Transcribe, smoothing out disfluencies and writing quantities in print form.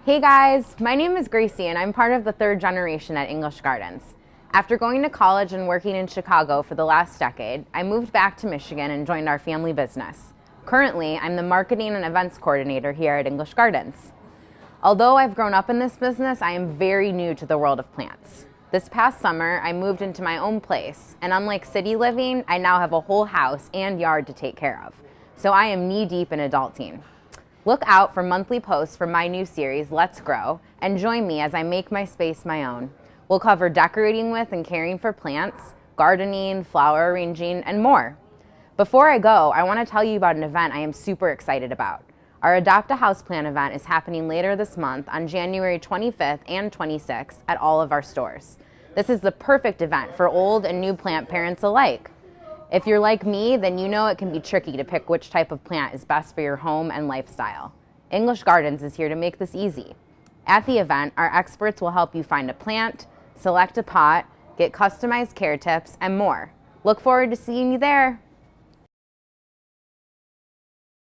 Hey guys, my name is Gracie and I'm part of the third generation at English Gardens. After going to college and working in Chicago for the last decade, I moved back to Michigan and joined our family business. Currently, I'm the marketing and events coordinator here at English Gardens. Although I've grown up in this business, I am very new to the world of plants. This past summer, I moved into my own place, and unlike city living, I now have a whole house and yard to take care of. So I am knee-deep in adulting. Look out for monthly posts from my new series, Let's Grow, and join me as I make my space my own. We'll cover decorating with and caring for plants, gardening, flower arranging, and more. Before I go, I want to tell you about an event I am super excited about. Our Adopt a Houseplant event is happening later this month on January 25th and 26th at all of our stores. This is the perfect event for old and new plant parents alike. If you're like me, then you know it can be tricky to pick which type of plant is best for your home and lifestyle. English Gardens is here to make this easy. At the event, our experts will help you find a plant, select a pot, get customized care tips, and more. Look forward to seeing you there.